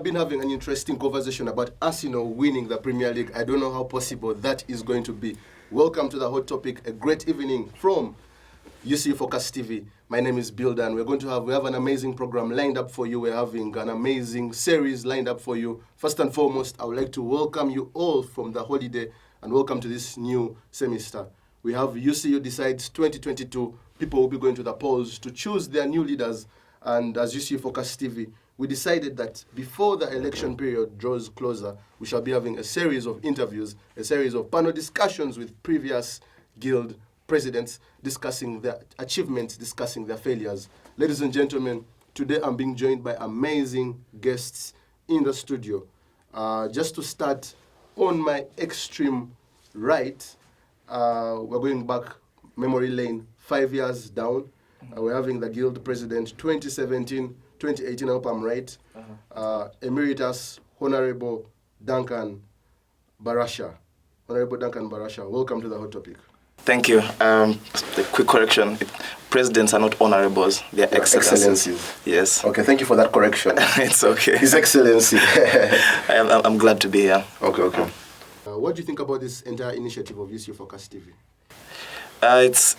been having an interesting conversation about Arsenal winning the Premier League. I don't know how possible that is going to be. Welcome to the Hot Topic, a great evening from UC Focus TV. My name is Bildan. We have an amazing program lined up for you. We're having an amazing series lined up for you. First and foremost, I would like to welcome you all from the holiday and welcome to this new semester. We have UCU Decides 2022. People will be going to the polls to choose their new leaders. And as UC Focus TV, we decided that before the election period draws closer, we shall be having a series of interviews, a series of panel discussions with previous guild presidents, discussing their achievements, discussing their failures. Ladies and gentlemen, today I'm being joined by amazing guests in the studio. Just to start, on my extreme right, we're going back memory lane 5 years down. We're having the guild president 2017, 2018, I hope I'm right. Emeritus Honorable Duncan Barasha. Honorable Duncan Barasha, welcome to the Hot Topic. Thank you. A quick correction. Presidents are not honorables. They are excellencies. Yes. Okay, thank you for that correction. It's okay. His Excellency. I'm glad to be here. Okay. What do you think about this entire initiative of UC Focus TV? It's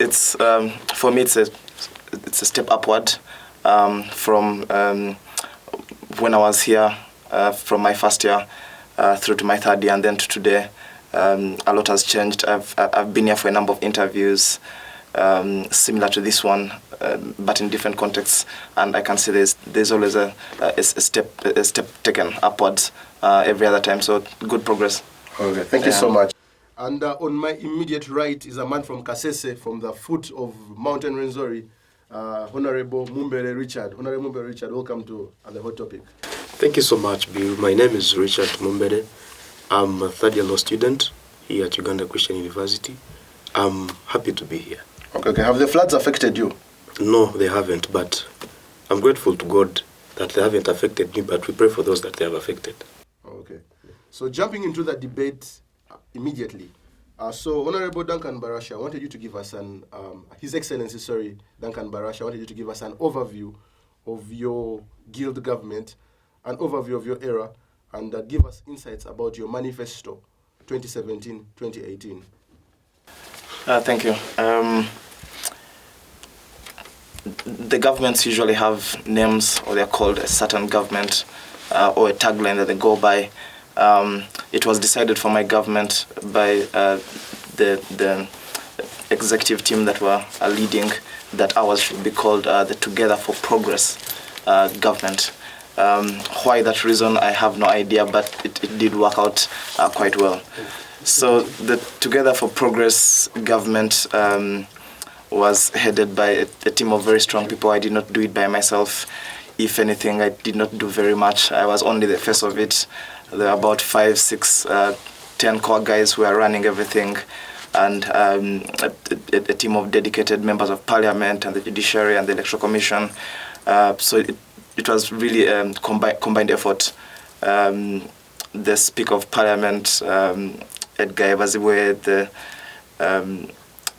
for me, it's a step upward from when I was here, from my first year through to my third year, and then to today. A lot has changed. I've been here for a number of interviews similar to this one, but in different contexts, and I can see there's always a step taken upwards every other time. So good progress. Okay, thank you so much. And on my immediate right is a man from Kasese, from the foot of Mountain Rwenzori, Honorable Mumbere Richard. Honorable Mumbere Richard, welcome to the Hot Topic. Thank you so much, Bill. My name is Richard Mumbere. I'm a third-year law student here at Uganda Christian University. I'm happy to be here. Okay. Have the floods affected you? No, they haven't, but I'm grateful to God that they haven't affected me, but we pray for those that they have affected. Okay. So jumping into the debate immediately. So Honorable Duncan Barasha, I wanted you to give us His Excellency, Duncan Barasha, I wanted you to give us an overview of your guild government, an overview of your era, and give us insights about your manifesto 2017-2018. Thank you. The governments usually have names, or they're called a certain government, or a tagline that they go by. It was decided for my government by the executive team that were leading that ours should be called the Together for Progress government. Why that reason, I have no idea, but it did work out quite well. So the Together for Progress government was headed by a team of very strong people. I did not do it by myself. If anything, I did not do very much. I was only the face of it. There were about 5, 6, 10 core guys who were running everything, and a team of dedicated members of parliament and the judiciary and the electoral commission. So it was really a combined effort. The Speaker of Parliament, Edgar Ebaziwe, the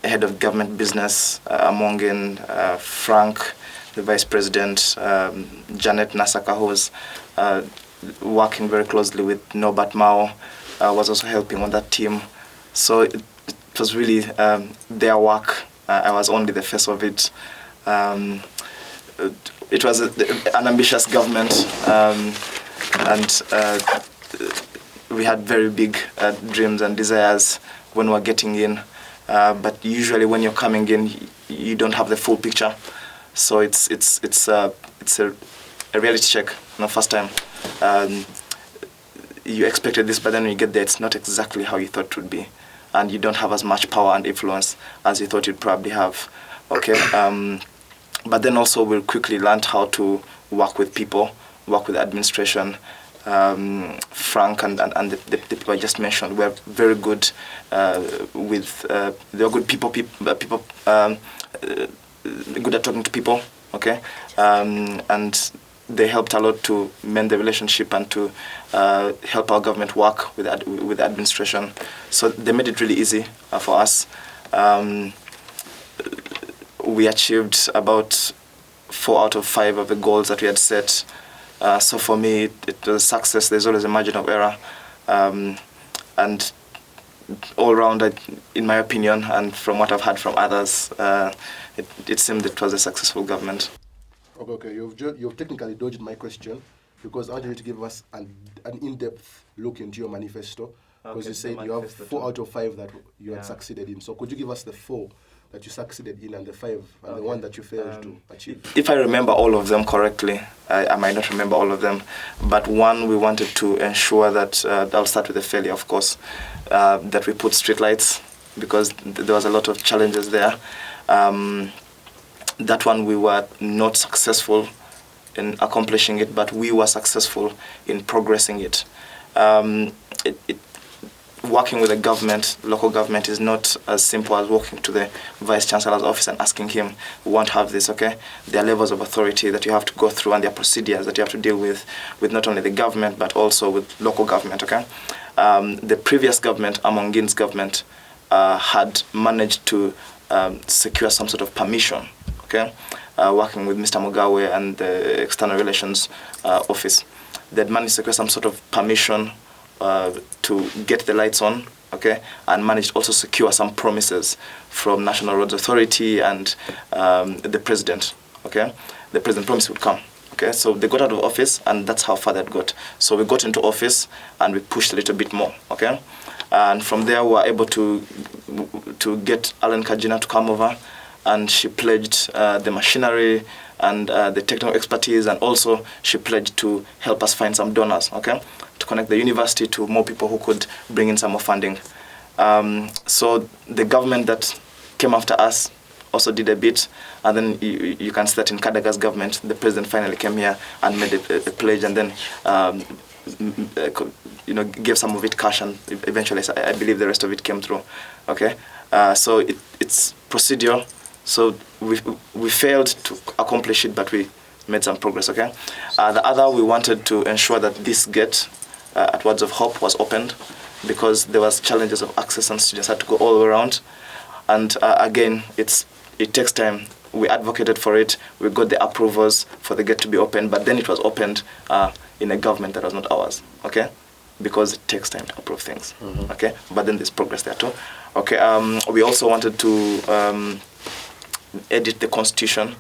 head of government business, Amongin, Frank, the Vice President, Janet Nasaka, who was working very closely with Norbert Mao, was also helping on that team. So it was really their work. I was only the face of it. It was an ambitious government, and we had very big dreams and desires when we were getting in. But usually, when you're coming in, you don't have the full picture. So it's a reality check. First time. You expected this, but then when you get there, it's not exactly how you thought it would be, and you don't have as much power and influence as you thought you'd probably have. Okay. But then also we quickly learned how to work with people, work with administration. Frank and the people I just mentioned were very good with. They were good people good at talking to people. Okay, and they helped a lot to mend the relationship and to help our government work with the administration. So they made it really easy for us. We achieved about 4 out of 5 of the goals that we had set. So for me, it was success. There's always a margin of error. And all around, in my opinion, and from what I've heard from others, it seemed it was a successful government. Okay. You've technically dodged my question because I wanted you to give us an in-depth look into your manifesto. Because you said you have 4 out of 5 that you had succeeded in. So could you give us the 4 that you succeeded in and the 5 and the one that you failed to achieve? If I remember all of them correctly, I might not remember all of them, but one, we wanted to ensure that, I'll start with the failure, of course, that we put streetlights, because there was a lot of challenges there. That one, we were not successful in accomplishing it, but we were successful in progressing it. Working with the government, local government, is not as simple as walking to the Vice Chancellor's office and asking him, we want to have this, okay? There are levels of authority that you have to go through, and there are procedures that you have to deal with not only the government, but also with local government, okay? The previous government, Amon Gin's government, had managed to secure some sort of permission, okay? Working with Mr. Mugawe and the External Relations Office. They'd managed to secure some sort of permission to get the lights on, okay, and managed also secure some promises from National Roads Authority and the president, okay. The president promised would come, okay. So they got out of office, and that's how far that got. So we got into office and we pushed a little bit more, okay. And from there we were able to get Alan Kajina to come over, and she pledged the machinery and the technical expertise, and also she pledged to help us find some donors, okay, to connect the university to more people who could bring in some more funding. So the government that came after us also did a bit, and then you can see that in Kadaga's government, the president finally came here and made a pledge, and then gave some of it cash, and eventually I believe the rest of it came through, okay. So it's procedural. So we failed to accomplish it, but we made some progress, okay? The other, we wanted to ensure that this gate at Words of Hope was opened, because there was challenges of access and students had to go all the way around. And again, it takes time. We advocated for it. We got the approvals for the gate to be opened, but then it was opened in a government that was not ours, okay? Because it takes time to approve things, okay? But then there's progress there too, okay? We also wanted to edit the constitution.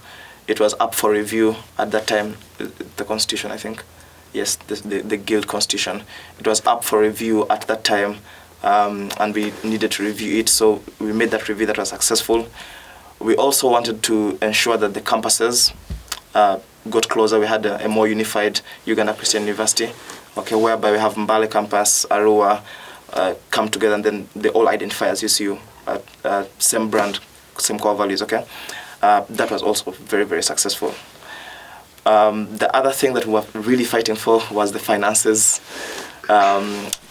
It was up for review at that time, the constitution, I think. Yes, the guild constitution. It was up for review at that time, and we needed to review it, so we made that review that was successful. We also wanted to ensure that the campuses got closer. We had a more unified Uganda Christian University, okay, whereby we have Mbale campus, Arua, come together, and then they all identify as UCU, same brand, same core values, okay? That was also very, very successful. The other thing that we were really fighting for was the finances.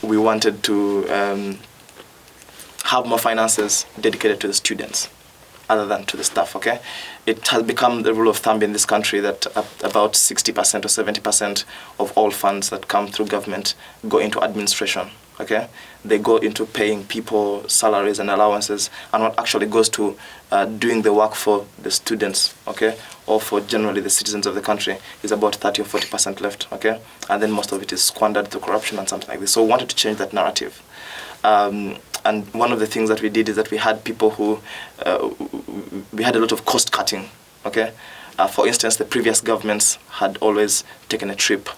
We wanted to have more finances dedicated to the students other than to the staff, okay? It has become the rule of thumb in this country that about 60% or 70% of all funds that come through government go into administration, okay? They go into paying people salaries and allowances, and what actually goes to doing the work for the students, okay, or for generally the citizens of the country is about 30 or 40% left, okay? And then most of it is squandered through corruption and something like this. So we wanted to change that narrative. And one of the things that we did is that we had people who, we had a lot of cost cutting, okay? For instance, the previous governments had always taken a trip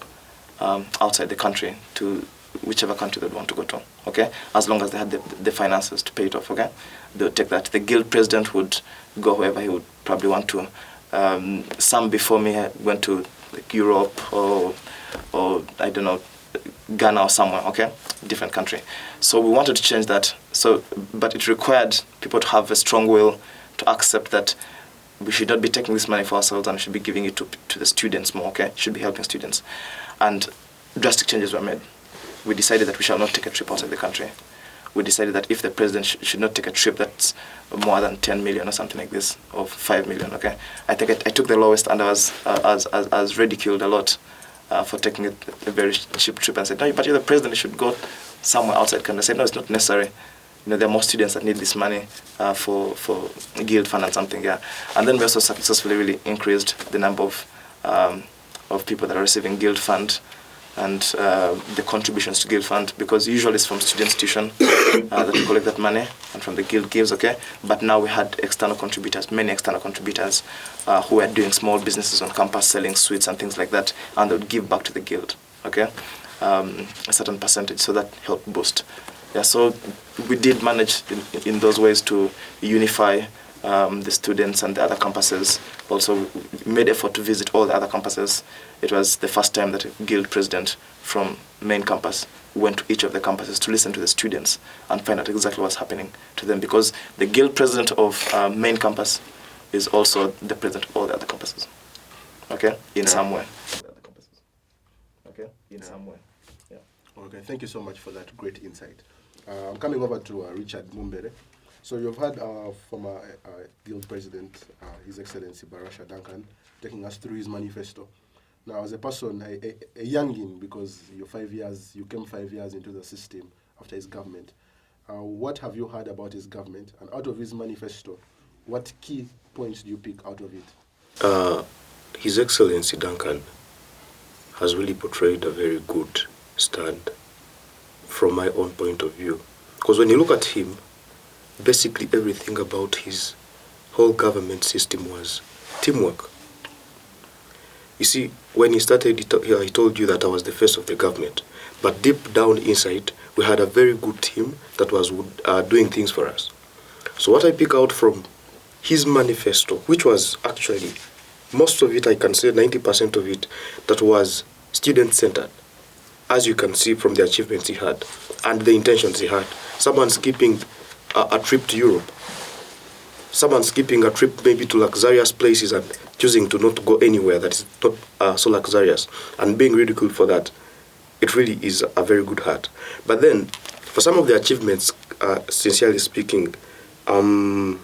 outside the country to whichever country they'd want to go to, okay? As long as they had the finances to pay it off, okay? They would take that. The guild president would go wherever he would probably want to. Some before me went to like Europe or I don't know, Ghana or somewhere, okay? Different country. So we wanted to change that. So, but it required people to have a strong will to accept that we should not be taking this money for ourselves and we should be giving it to the students more, okay? Should be helping students. And drastic changes were made. We decided that we shall not take a trip outside the country. We decided that if the president should not take a trip that's more than 10 million or something like this, or 5 million, okay? I think I took the lowest, and I was ridiculed a lot for taking a very cheap trip, and said, no, but you're the president, you should go somewhere outside country. I said, no, it's not necessary. You know, there are more students that need this money for guild fund and something, yeah. And then we also successfully really increased the number of of people that are receiving Guild Fund and the contributions to Guild Fund, because usually it's from students' tuition that we collect that money and from the Guild gives, okay? But now we had external contributors, many external contributors who were doing small businesses on campus, selling sweets and things like that, and they would give back to the Guild, okay? A certain percentage, so that helped boost. Yeah, so we did manage in those ways to unify the students and the other campuses. Also, we made effort to visit all the other campuses. It was the first time that a Guild president from main campus went to each of the campuses to listen to the students and find out exactly what's happening to them, because the Guild president of main campus is also the president of all the other campuses, okay, in some way. Okay, in some way. Yeah. Okay, thank you so much for that great insight. I'm coming over to Richard Mumbere. So you've had former Guild President, His Excellency Barasha Duncan, taking us through his manifesto. Now, as a person, a youngin, because you came 5 years into the system after his government, what have you heard about his government? And out of his manifesto, what key points do you pick out of it? His Excellency Duncan has really portrayed a very good stand from my own point of view. Because when you look at him, basically everything about his whole government system was teamwork. You see, when he started, he told you that I was the face of the government. But deep down inside, we had a very good team that was doing things for us. So what I pick out from his manifesto, which was actually, most of it, I can say 90% of it, that was student-centered, as you can see from the achievements he had and the intentions he had. Someone skipping a trip to Europe. Someone skipping a trip maybe to luxurious places and choosing to not go anywhere that is not so luxurious and being ridiculed for that. It really is a very good heart. But then, for some of the achievements, sincerely speaking, some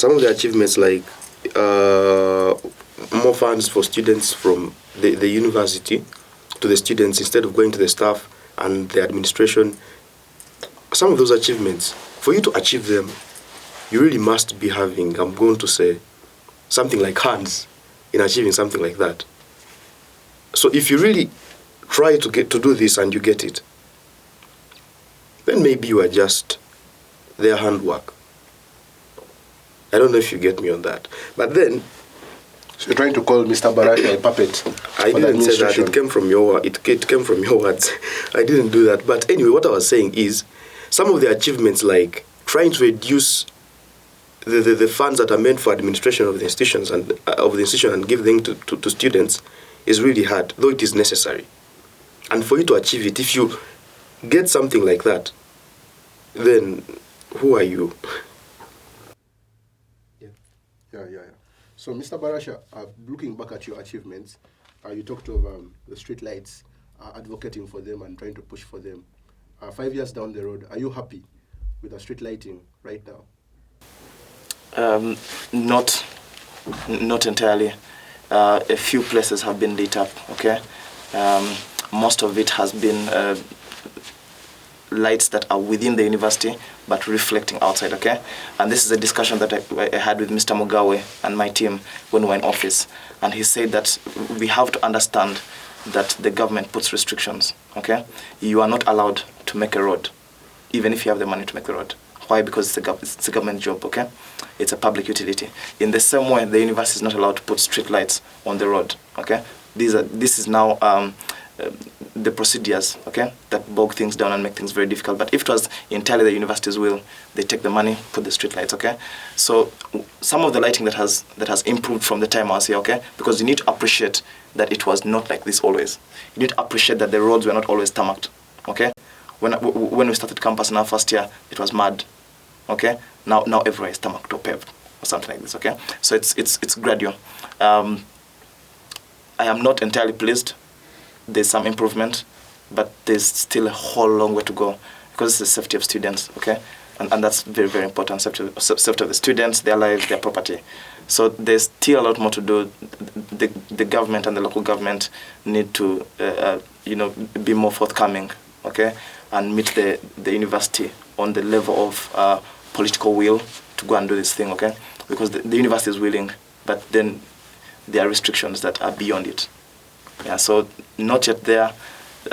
of the achievements like more funds for students from the university to the students instead of going to the staff and the administration, some of those achievements, for you to achieve them, you really must be having, I'm going to say, something like hands in achieving something like that. So if you really try to do this and you get it, then maybe you are just their handwork. I don't know if you get me on that. But then, so you're trying to call Mr. Barasha a puppet? I didn't say that. It came from your words. I didn't do that. But anyway, what I was saying is, some of the achievements like trying to reduce the funds that are meant for administration of the institutions and give them to students is really hard, though it is necessary. And for you to achieve it, if you get something like that, then who are you? Yeah. So, Mr. Barasha, looking back at your achievements, you talked of the street lights, advocating for them and trying to push for them. 5 years down the road, are you happy with the street lighting right now? Not entirely. A few places have been lit up, okay? Most of it has been lights that are within the university but reflecting outside, okay? And this is a discussion that I had with Mr. Mugawe and my team when we were in office. And he said that we have to understand that the government puts restrictions, okay? You are not allowed to make a road, even if you have the money to make the road. Why? Because it's a government job, okay? It's a public utility. In the same way, the university is not allowed to put street lights on the road, okay? This is now the procedures, okay, that bog things down and make things very difficult. But if it was entirely the university's will, they take the money, put the street lights, okay? So some of the lighting that has improved from the time I was here, okay, because you need to appreciate that it was not like this always. You need to appreciate that the roads were not always tarmacked, okay? When we started campus in our first year, it was mud, okay? Now everywhere is tarmacked or paved or something like this, okay? So it's gradual. I am not entirely pleased. There's some improvement, but there's still a whole long way to go because it's the safety of students, okay? And that's very, very important, safety of the students, their lives, their property. So there's still a lot more to do. The government and the local government need to, be more forthcoming, okay? And meet the university on the level of political will to go and do this thing, okay? Because the university is willing, but then there are restrictions that are beyond it. Yeah, so not yet there.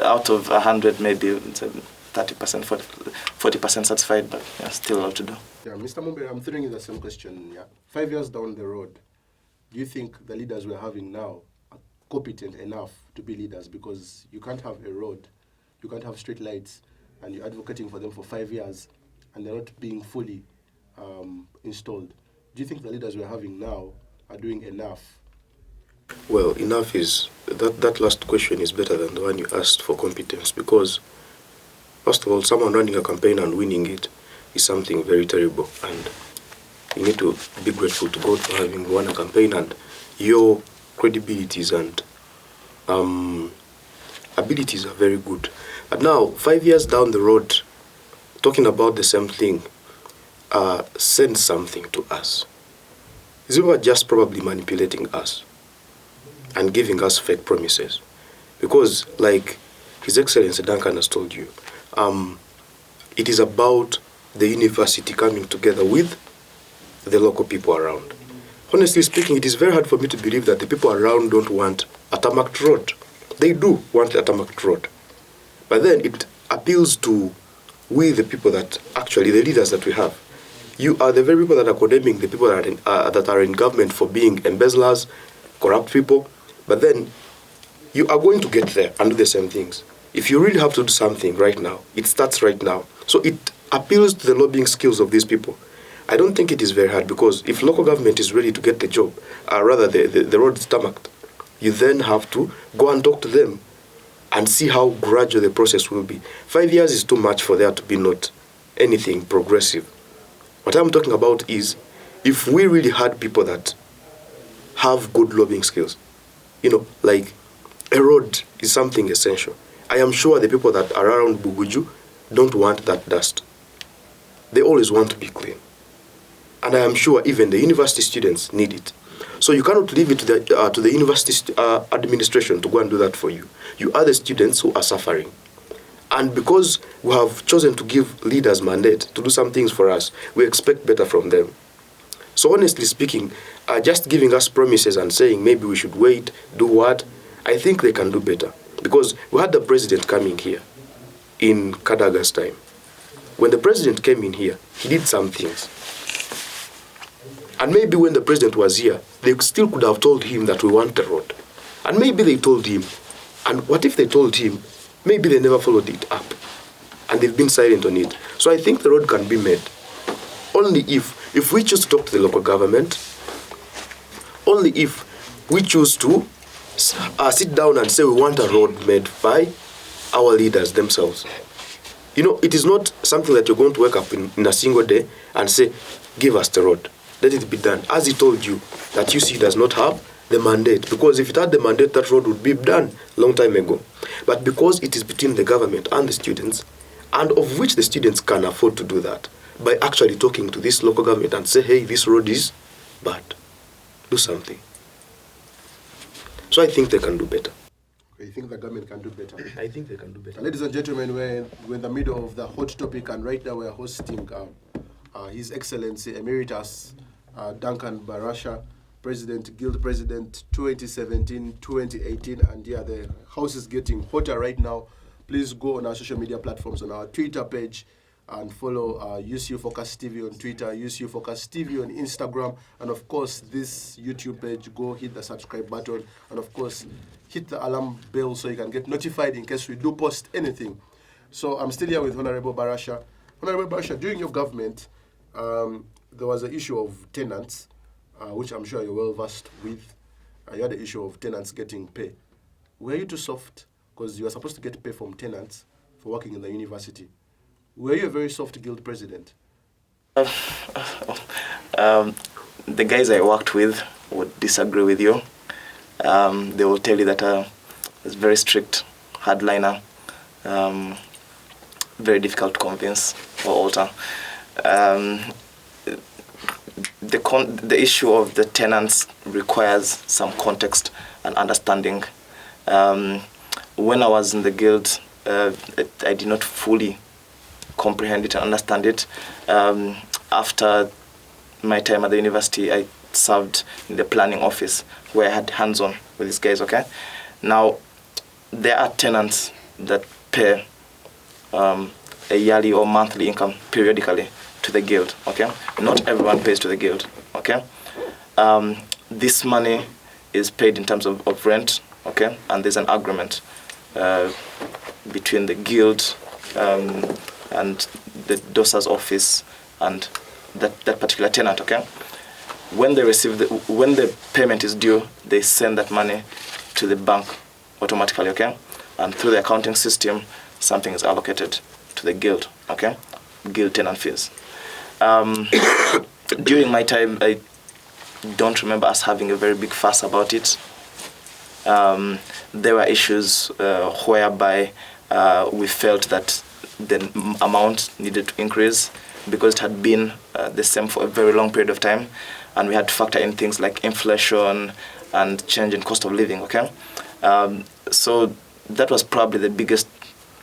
Out of 100, maybe 30%, 40% satisfied, but yeah, still a lot to do. Yeah, Mr. Mumbe, I'm throwing you the same question. Yeah, 5 years down the road, do you think the leaders we're having now are competent enough to be leaders? Because you can't have a road, you can't have street lights, and you're advocating for them for 5 years, and they're not being fully installed. Do you think the leaders we're having now are doing enough? Well, enough is, that last question is better than the one you asked for competence, because, first of all, someone running a campaign and winning it is something very terrible, and you need to be grateful to God for having won a campaign, and your credibilities and abilities are very good. But now, 5 years down the road, talking about the same thing sends something to us. These people are just probably manipulating us and giving us fake promises. Because, like His Excellency Duncan has told you, it is about the university coming together with the local people around. Honestly speaking, it is very hard for me to believe that the people around don't want a tarmacked road. They do want a tarmacked road. But then it appeals to we, the people that actually, the leaders that we have. You are the very people that are condemning the people that are in government for being embezzlers, corrupt people. But then you are going to get there and do the same things. If you really have to do something right now, it starts right now. So it appeals to the lobbying skills of these people. I don't think it is very hard, because if local government is ready to get the job, rather the road is tarmacked, you then have to go and talk to them and see how gradual the process will be. 5 years is too much for there to be not anything progressive. What I'm talking about is, if we really had people that have good lobbying skills, like a road is something essential. I am sure the people that are around Buguju don't want that dust. They always want to be clean. And I am sure even the university students need it. So you cannot leave it to the university administration to go and do that for you. You are the students who are suffering. And because we have chosen to give leaders mandate to do some things for us, we expect better from them. So honestly speaking, just giving us promises and saying maybe we should wait, do what, I think they can do better. Because we had the president coming here in Kadaga's time. When the president came in here, he did some things. And maybe when the president was here, they still could have told him that we want the road. And maybe they told him. And what if they told him? Maybe they never followed it up. And they've been silent on it. So I think the road can be made. Only if we choose to talk to the local government, only if we choose to sit down and say we want a road made by our leaders themselves. It is not something that you're going to wake up in a single day and say, give us the road. Let it be done. As he told you, that UC does not have the mandate. Because if it had the mandate, that road would be done long time ago. But because it is between the government and the students, and of which the students can afford to do that, by actually talking to this local government and say, hey, this road is bad. Do something. So I think they can do better. You think the government can do better? I think they can do better. Ladies and gentlemen, we're in the middle of the hot topic, and right now we're hosting His Excellency Emeritus Duncan Barasha, Guild President 2017-2018, and yeah, the house is getting hotter right now. Please go on our social media platforms, on our Twitter page, and follow UCU Focus TV on Twitter, UCU Focus TV on Instagram, and of course this YouTube page. Go hit the subscribe button, and of course hit the alarm bell so you can get notified in case we do post anything. So I'm still here with Honorable Barasha. Honorable Barasha, during your government, there was an issue of tenants, which I'm sure you're well versed with. You had the issue of tenants getting pay. Were you too soft? Because you were supposed to get pay from tenants for working in the university. Were you a very soft guild president? The guys I worked with would disagree with you. They will tell you that it's very strict, hardliner, very difficult to convince or alter. The issue of the tenants requires some context and understanding. When I was in the guild, I did not fully comprehend it and understand it. After my time at the university, I served in the planning office where I had hands-on with these guys, okay? Now, there are tenants that pay a yearly or monthly income periodically to the guild, okay? Not everyone pays to the guild, okay? This money is paid in terms of rent, okay? And there's an agreement between the guild and the DOSA's office and that particular tenant, okay? When they receive when the payment is due, they send that money to the bank automatically, okay? And through the accounting system, something is allocated to the guild, okay? Guild tenant fees. During my time, I don't remember us having a very big fuss about it. There were issues whereby we felt that the amount needed to increase because it had been the same for a very long period of time, and we had to factor in things like inflation and change in cost of living, okay? So that was probably the biggest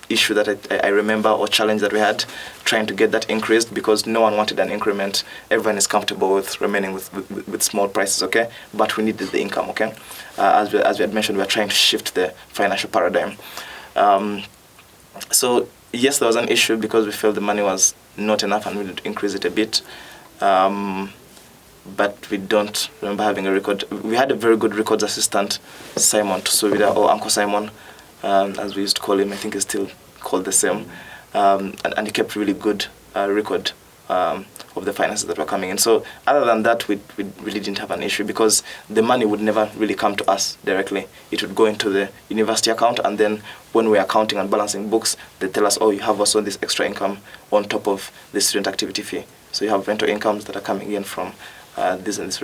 issue that I remember, or challenge that we had, trying to get that increased, because no one wanted an increment. Everyone is comfortable with remaining with small prices, okay? But we needed the income, okay? As we had mentioned, we are trying to shift the financial paradigm. So yes, there was an issue because we felt the money was not enough and we needed to increase it a bit. But we don't remember having a record. We had a very good records assistant, Simon Tusubida, or Uncle Simon, as we used to call him. I think he's still called the same. And he kept really good record of the finances that were coming in. So other than that, we really didn't have an issue because the money would never really come to us directly. It would go into the university account, and then when we're accounting and balancing books, they tell us, oh, you have also this extra income on top of the student activity fee. So you have rental incomes that are coming in from this and this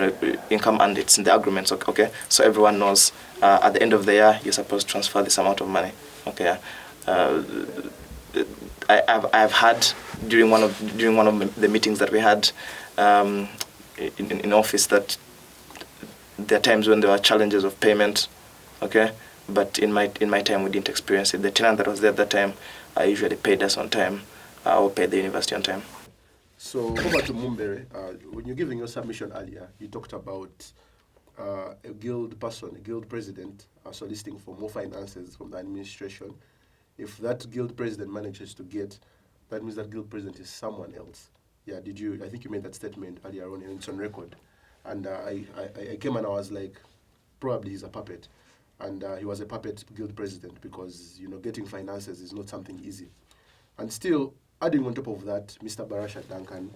income, and it's in the agreements, okay? So everyone knows at the end of the year, you're supposed to transfer this amount of money, okay? I've had during one of the meetings that we had in office that there are times when there are challenges of payment, okay? But in my time we didn't experience it. The tenant that was there at that time usually paid us on time, or paid the university on time. So over to Mumbere. When you're giving your submission earlier, you talked about a guild person, a guild president, soliciting for more finances from the administration. If that guild president manages to get, that means that guild president is someone else. Yeah, I think you made that statement earlier on, and it's on record. And I came and I was like, probably he's a puppet. And he was a puppet guild president because, getting finances is not something easy. And still, adding on top of that, Mr. Barasha Duncan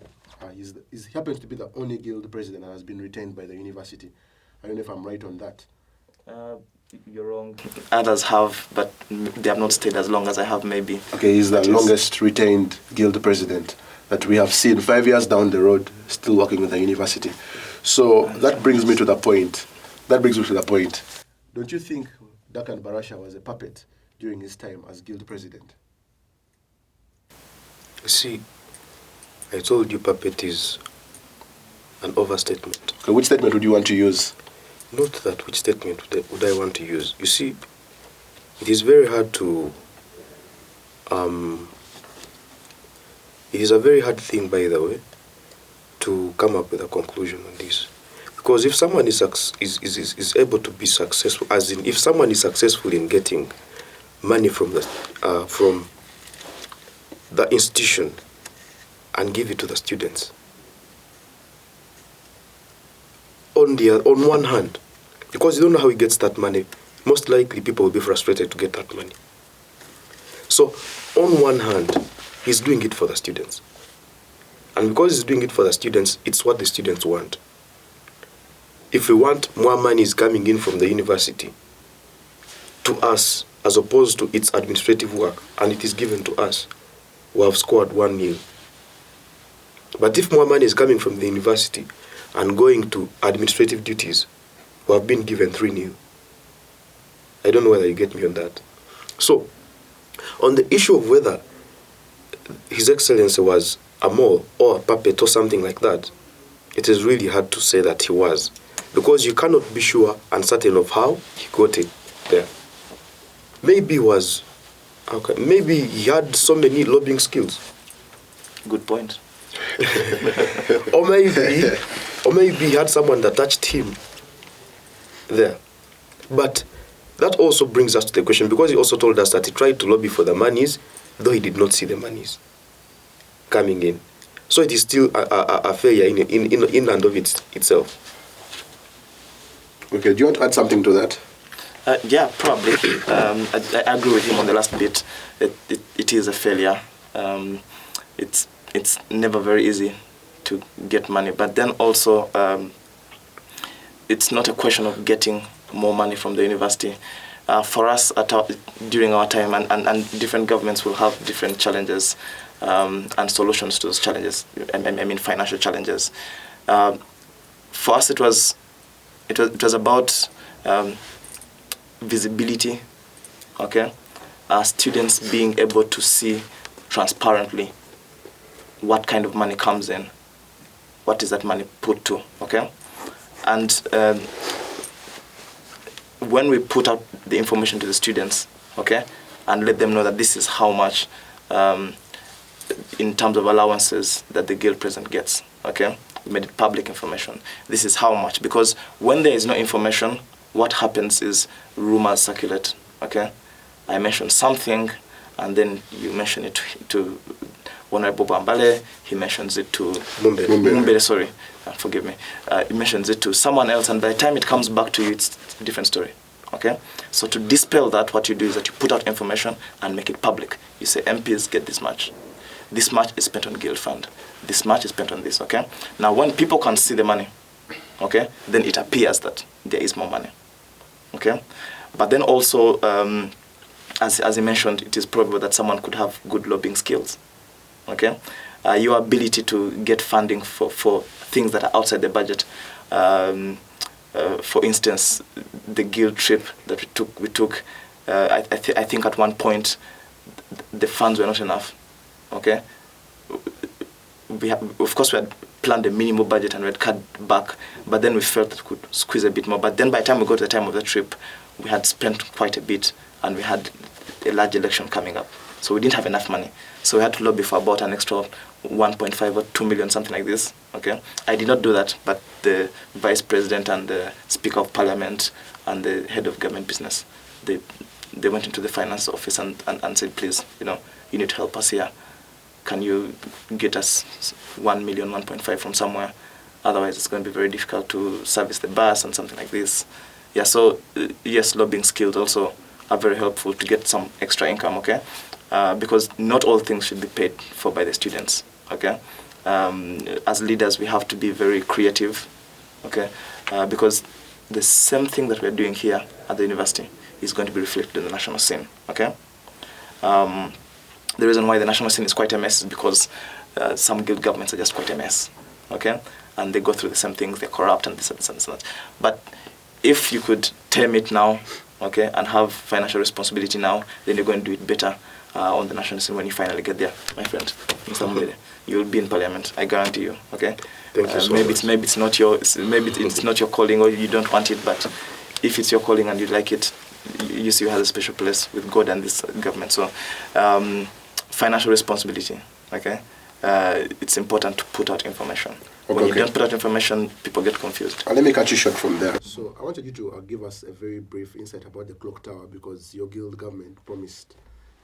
he happens to be the only guild president that has been retained by the university. I don't know if I'm right on that. You're wrong. Others have, but they have not stayed as long as I have, maybe. Okay, he's the longest retained guild president that we have seen 5 years down the road, still working with the university. So that brings me to the point. Don't you think Duncan Barasha was a puppet during his time as guild president? See, I told you puppet is an overstatement. Okay, which statement would you want to use? Not that which statement would I want to use. You see, it is very hard to... it is a very hard thing, by the way, to come up with a conclusion on this. Because if someone is able to be successful, as in if someone is successful in getting money from the institution and give it to the students, on one hand, because you don't know how he gets that money, most likely people will be frustrated to get that money. So, on one hand, he's doing it for the students. And because he's doing it for the students, it's what the students want. If we want more money is coming in from the university to us, as opposed to its administrative work, and it is given to us, we have scored 1-0. But if more money is coming from the university and going to administrative duties, we have been given 3-0. I don't know whether you get me on that. So, on the issue of whether His Excellency was a mole or a puppet or something like that, it is really hard to say that he was, because you cannot be sure and certain of how he got it there. Maybe he had so many lobbying skills. Good point. Or maybe Or maybe he had someone that touched him there. But that also brings us to the question, because he also told us that he tried to lobby for the monies, though he did not see the monies coming in. So it is still a failure in and of itself. Okay, do you want to add something to that? Yeah, probably. I agree with him on the last bit. It is a failure. It's never very easy to get money, but then also it's not a question of getting more money from the university. For us, during our time, and different governments will have different challenges and solutions to those challenges. I mean, financial challenges. For us, it was about visibility. Okay, students being able to see transparently what kind of money comes in, what is that money put to. Okay, and when we put out the information to the students, okay, and let them know that this is how much in terms of allowances that the guild president gets, okay, we made it public information. This is how much, because when there is no information, what happens is rumors circulate, okay. I mentioned something, and then you mention it to Honorable Bambale, he mentions it to Mumbere, sorry, forgive me. He mentions it to someone else, and by the time it comes back to you, it's a different story. Okay? So to dispel that, what you do is that you put out information and make it public. You say MPs get this much. This much is spent on guild fund. This much is spent on this, okay? Now when people can see the money, okay, then it appears that there is more money. Okay? But then also, as I mentioned, it is probable that someone could have good lobbying skills. Okay, your ability to get funding for things that are outside the budget. For instance, the guild trip that we took. I think at one point the funds were not enough. Okay, of course we had planned a minimum budget and we had cut back, but then we felt that we could squeeze a bit more. But then by the time we got to the time of the trip, we had spent quite a bit and we had a large election coming up. So we didn't have enough money. So we had to lobby for about an extra 1.5 or 2 million, something like this. Okay, I did not do that, but the vice president and the speaker of parliament and the head of government business, they went into the finance office and said, please, you need to help us here. Can you get us 1 million, 1.5 from somewhere? Otherwise, it's going to be very difficult to service the bus and something like this. Yeah, so yes, lobbying skills also are very helpful to get some extra income, okay? Because not all things should be paid for by the students, okay? As leaders, we have to be very creative, okay? Because the same thing that we're doing here at the university is going to be reflected in the national scene, okay? The reason why the national scene is quite a mess is because some guild governments are just quite a mess, okay? And they go through the same things, they're corrupt and this and that. But if you could tame it now, okay, and have financial responsibility now, then you're going to do it better on the national scene when you finally get there, my friend, Mr. Mumbere. You'll be in parliament, I guarantee you, okay? Thank you so much. Maybe it's not your calling or you don't want it, but if it's your calling and you like it, you see you have a special place with God and this government. So financial responsibility, okay? It's important to put out information. When you don't put out information, people get confused. Let me cut you short from there. So I wanted you to give us a very brief insight about the clock tower, because your guild government promised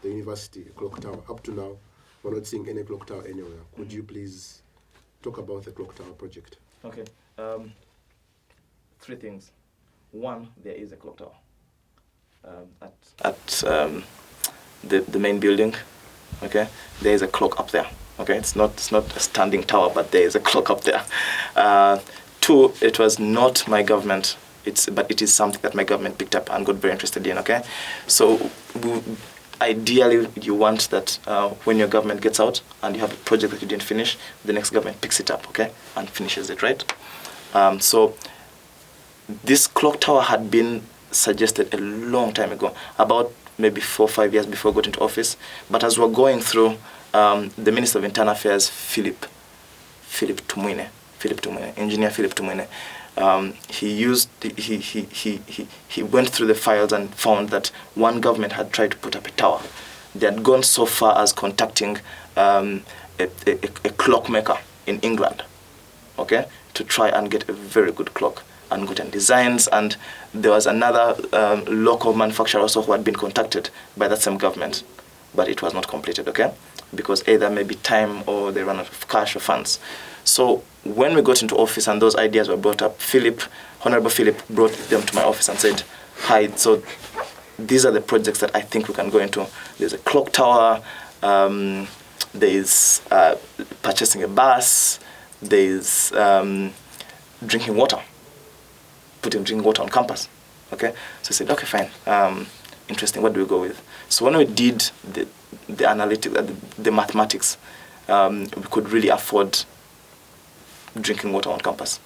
the university a clock tower. Up to now, we're not seeing any clock tower anywhere. Could you please talk about the clock tower project? Okay. 3 things. 1, there is a clock tower at the main building. Okay, there is a clock up there. Okay, it's not a standing tower, but there is a clock up there. 2, it was not my government. But it is something that my government picked up and got very interested in. Okay, so ideally you want that when your government gets out and you have a project that you didn't finish, the next government picks it up, okay, and finishes it, right? So this clock tower had been suggested a long time ago, about maybe 4 or 5 years before I got into office. But as we're going through, the Minister of Internal Affairs, Engineer Philip Tumwine, he went through the files and found that one government had tried to put up a tower. They had gone so far as contacting a clockmaker in England, okay, to try and get a very good clock and gotten designs. And there was another local manufacturer also who had been contacted by that same government, but it was not completed, okay, because either maybe time or they ran out of cash or funds. So when we got into office and those ideas were brought up, Honorable Philip brought them to my office and said, hi, so these are the projects that I think we can go into. There's a clock tower, there's purchasing a bus, there's drinking water, putting drinking water on campus, okay? So I said, okay, fine, interesting, what do we go with? So when we did the analytics, the mathematics, we could really afford drinking water on campus.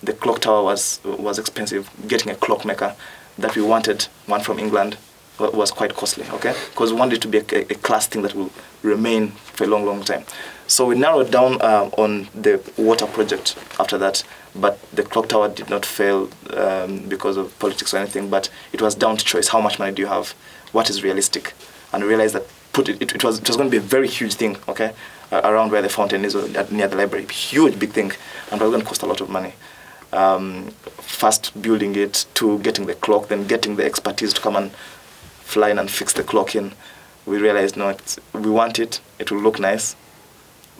The clock tower was expensive. Getting a clockmaker that we wanted, one from England, was quite costly, okay? Because we wanted it to be a class thing that will remain for a long, long time. So we narrowed down on the water project after that, but the clock tower did not fail because of politics or anything, but it was down to choice. How much money do you have? What is realistic? And we realized that it was going to be a very huge thing, okay? Around where the fountain is, or near the library. Huge, big thing, and it was going to cost a lot of money. First building it, to getting the clock, then getting the expertise to come and fly in and fix the clock in. We realized, no, we want it, it will look nice,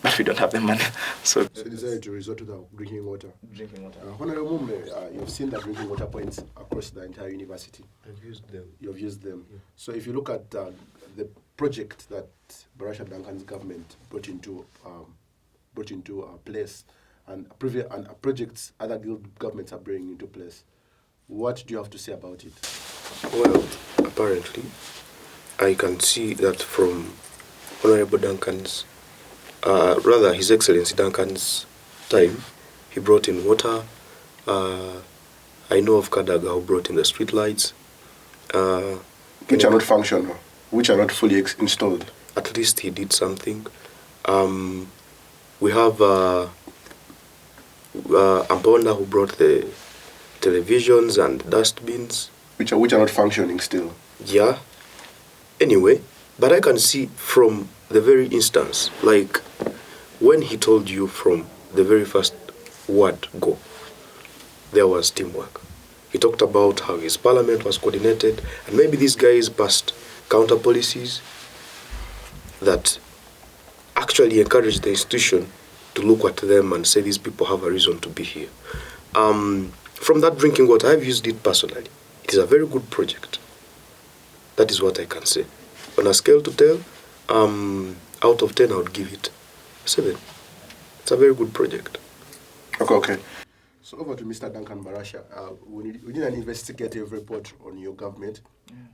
but we don't have the money. So decided to resort to the drinking water. Drinking water. Honorable Mumle, you've seen the drinking water points across the entire university. I've used them. You've used them. Yeah. So if you look at the project that Barasha Duncan's government brought into place, and projects other guild governments are bringing into place, what do you have to say about it? Well, apparently, I can see that from Honorable Duncan's, rather His Excellency Duncan's time, he brought in water. I know of Kadaga who brought in the street lights. Which are not functional, which are not fully installed. At least he did something. We have Amponda who brought the televisions and dustbins. Which are not functioning still. Yeah. Anyway, but I can see from the very instance, like when he told you from the very first word go, there was teamwork. He talked about how his parliament was coordinated, and maybe these guys passed counter policies that actually encouraged the institution to look at them and say these people have a reason to be here. From that drinking water, I've used it personally. It is a very good project. That is what I can say. On a scale to 10, out of 10, I would give it 7. It's a very good project. Okay. So over to Mr. Duncan Barasha. We did an investigative report on your government,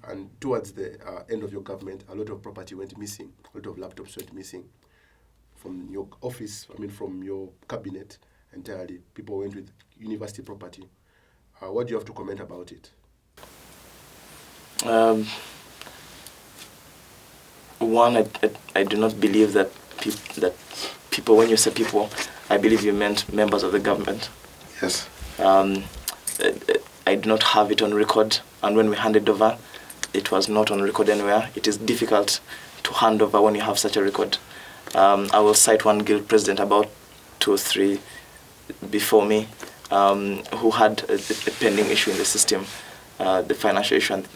and towards the end of your government, a lot of property went missing, a lot of laptops went missing from your office, from your cabinet entirely. People went with university property. What do you have to comment about it? One, I do not believe that people, when you say people, I believe you meant members of the government. Yes. I do not have it on record, and when we handed over, it was not on record anywhere. It is difficult to hand over when you have such a record. I will cite one guild president about 2 or 3 before me, who had a pending issue in the system, the financial issue, and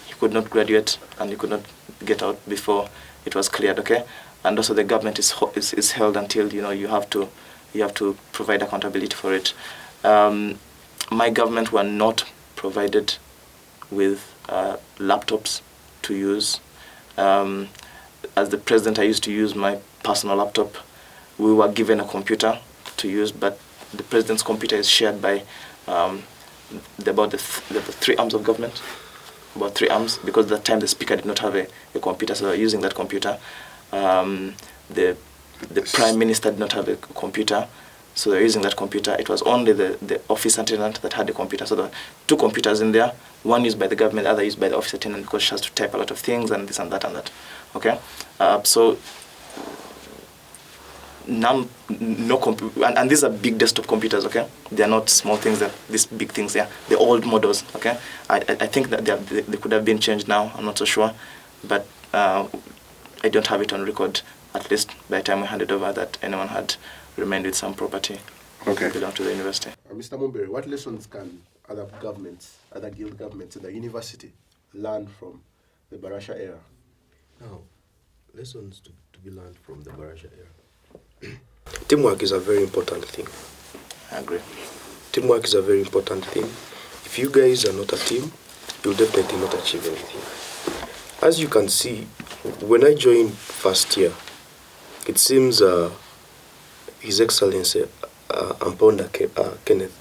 he could not graduate and he could not get out before it was cleared. Okay, and also the government is held until you have to provide accountability for it. My government were not provided with laptops to use. As the president, I used to use my personal laptop. We were given a computer to use, but the president's computer is shared by about the 3 arms of government, about 3 arms, because at that time the speaker did not have a computer, so they were using that computer. The prime minister did not have a computer, so they're using that computer. It was only the office attendant that had the computer. So there were 2 computers in there, one used by the government, other used by the office attendant, because she has to type a lot of things and this and that and that. Okay, so no and these are big desktop computers. Okay, they are not small things. These big things. They're old models. Okay, I think that they could have been changed now. I'm not so sure, but I don't have it on record. At least by the time we handed over, that anyone had remained with some property. Okay. belong to the university. Mr. Mumbere, what lessons can other governments, other guild governments in the university learn from the Barasha era? Now, lessons to be learned from the Barasha era. Teamwork is a very important thing. I agree. Teamwork is a very important thing. If you guys are not a team, you'll definitely not achieve anything. As you can see, when I joined first year, it seems His Excellency Amponda Kenneth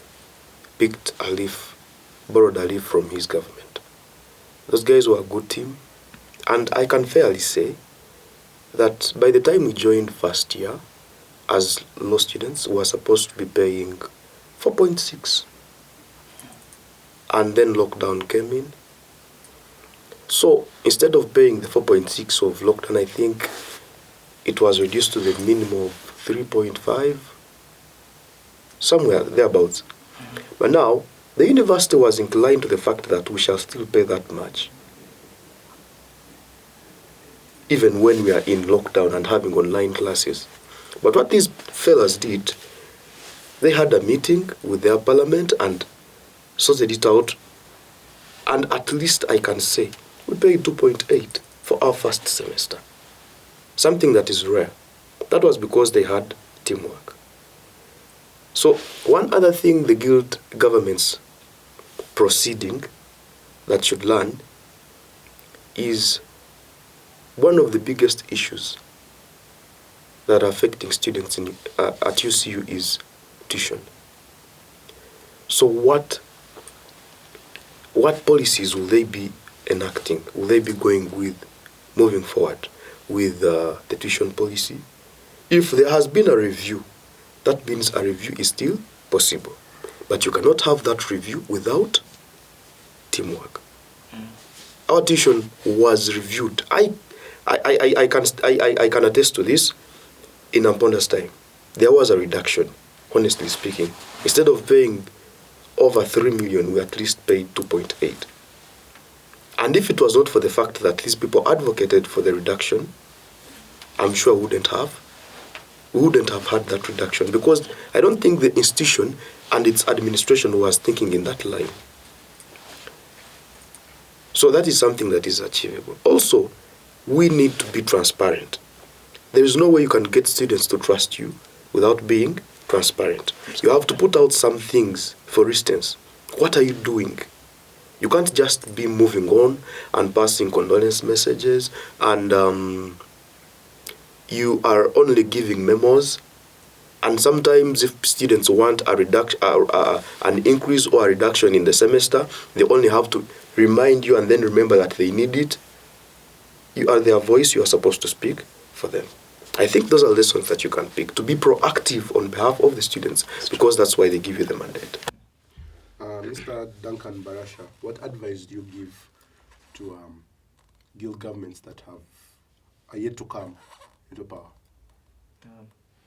borrowed a leaf from his government. Those guys were a good team, and I can fairly say that by the time we joined first year, as law students, we were supposed to be paying 4.6. And then lockdown came in. So instead of paying the 4.6 of lockdown, I think it was reduced to the minimum of 3.5, somewhere thereabouts. But now, the university was inclined to the fact that we shall still pay that much, even when we are in lockdown and having online classes. But what these fellas did, they had a meeting with their parliament and sorted it out. And at least I can say, we paid 2.8 for our first semester. Something that is rare. That was because they had teamwork. So one other thing the guild governments proceeding that should learn is one of the biggest issues that are affecting students at UCU is tuition. So what policies will they be enacting? Will they be going with, moving forward with the tuition policy? If there has been a review, that means a review is still possible. But you cannot have that review without teamwork. Our tuition was reviewed. I can attest to this. In Amponda's time, there was a reduction, honestly speaking. Instead of paying over 3 million, we at least paid 2.8. And if it was not for the fact that these people advocated for the reduction, I'm sure we wouldn't have had that reduction, because I don't think the institution and its administration was thinking in that line. So that is something that is achievable. Also, we need to be transparent. There is no way you can get students to trust you without being transparent. You have to put out some things. For instance, what are you doing? You can't just be moving on and passing condolence messages, and you are only giving memos. And sometimes if students want a reduction, an increase or a reduction in the semester, they only have to remind you and then remember that they need it. You are their voice, you are supposed to speak for them. I think those are lessons that you can pick, to be proactive on behalf of the students, because that's why they give you the mandate. Mr. Duncan Barasha, what advice do you give to guild governments that are yet to come into power?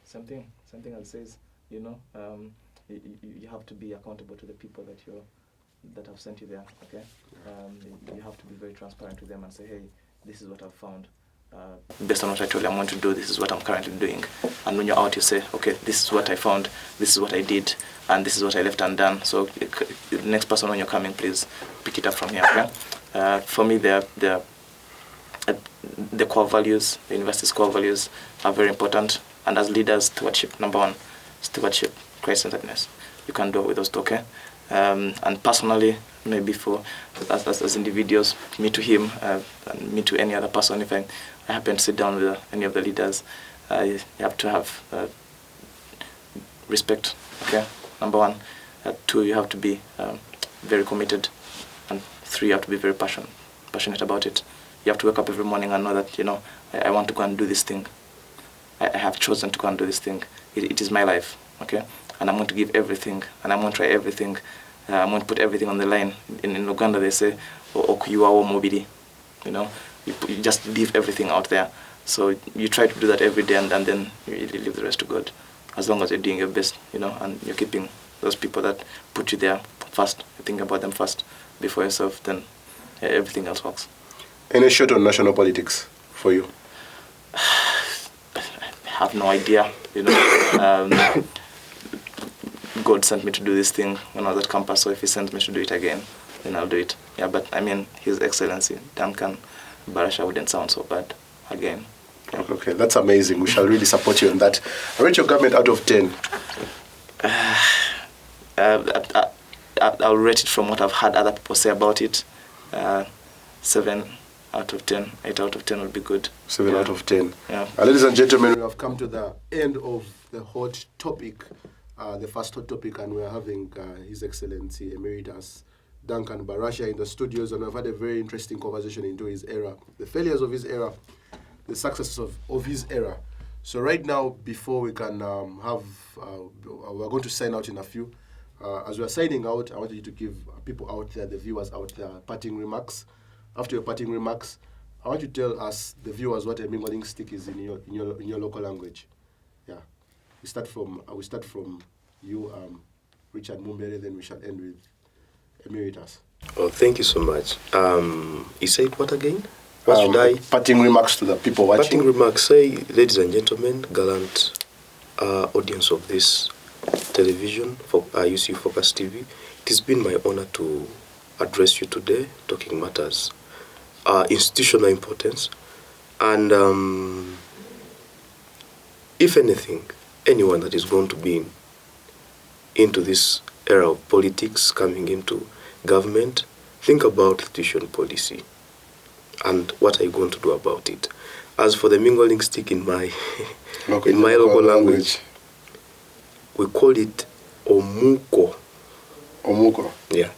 Something that says, you have to be accountable to the people that have sent you there, okay? You have to be very transparent to them and say, hey, this is what I've found. Based on what I told you I'm going to do, this is what I'm currently doing. And when you're out, you say, okay, this is what I found, this is what I did, and this is what I left undone. So the next person when you're coming, please pick it up from here, okay? For me, the core values, the university's core values are very important. And as leaders, stewardship, number one, stewardship, Christ-centeredness. You can do it with those two, okay? And personally, maybe for as individuals, me to him, and me to any other person, if I happen to sit down with any of the leaders, you have to have respect, okay? Number one. Two, you have to be very committed. And three, you have to be very passionate about it. You have to wake up every morning and know that, I want to go and do this thing. I have chosen to go and do this thing. It is my life, okay? And I'm going to give everything, and I'm going to try everything. I'm going to put everything on the line. In Uganda, they say, "Okuyuwa mobili," you just leave everything out there. So you try to do that every day, and then you leave the rest to God. As long as you're doing your best, and you're keeping those people that put you there first. You think about them first before yourself, then everything else works. Any shot on national politics for you? I have no idea, God sent me to do this thing when I was at campus, so if he sends me to do it again, then I'll do it. Yeah, but I mean, His Excellency Duncan Barasha wouldn't sound so bad again. Yeah. Okay, that's amazing. We shall really support you on that. Rate your government out of 10. I'll rate it from what I've heard other people say about it. 7 out of 10. 8 out of 10 would be good. 7 out of 10. Yeah. Ladies and gentlemen, we have come to the end of the hot topic, the first hot topic, and we are having His Excellency Emeritus Duncan Barasha in the studios, and we've had a very interesting conversation into his era, the failures of his era, the successes of his era. So right now, before we can we're going to sign out in a few. As we are signing out, I want you to give people out there, the viewers out there, parting remarks. After your parting remarks, I want you to tell us, the viewers, what a mingling stick is in your local language. Yeah, we start from you, Richard Mumbere. Then we shall end with Emeritus. Oh, thank you so much. You said what again? What should I? Parting remarks to the people watching. Parting remarks. Say, ladies and gentlemen, gallant audience of this television for UC Focus TV. It has been my honor to address you today, talking matters institutional importance, and if anything, anyone that is going to be into this era of politics, coming into government, think about institution policy and what are you going to do about it. As for the mingling stick in my in my local language, we call it omuko. Omuko. Yeah.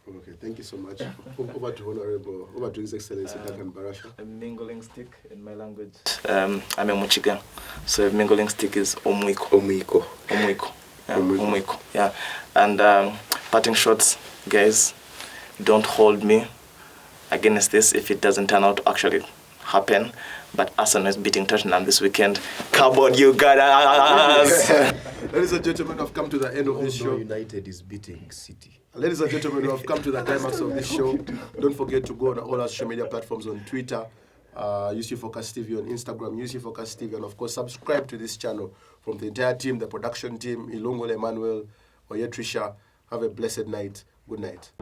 Okay, thank you so much. Over to His Excellency Duncan Barasha. A mingling stick in my language. I'm a Muchiga, so a mingling stick is omuiko. Omuiko. Omuiko. Yeah, omuiko. Yeah. And parting shots, guys, don't hold me against this if it doesn't turn out to actually happen. But Arsenal is beating Tottenham this weekend. Come on, you guys! Ladies and gentlemen, I've come to the end of this show. United is beating City. Ladies and gentlemen, we have come to the climax of this show. Don't forget to go on all our social media platforms on Twitter, UC Focus TV, on Instagram, UC Focus TV, and of course, subscribe to this channel from the entire team, the production team, Ilungo Emmanuel, Oyetrisha. Have a blessed night. Good night.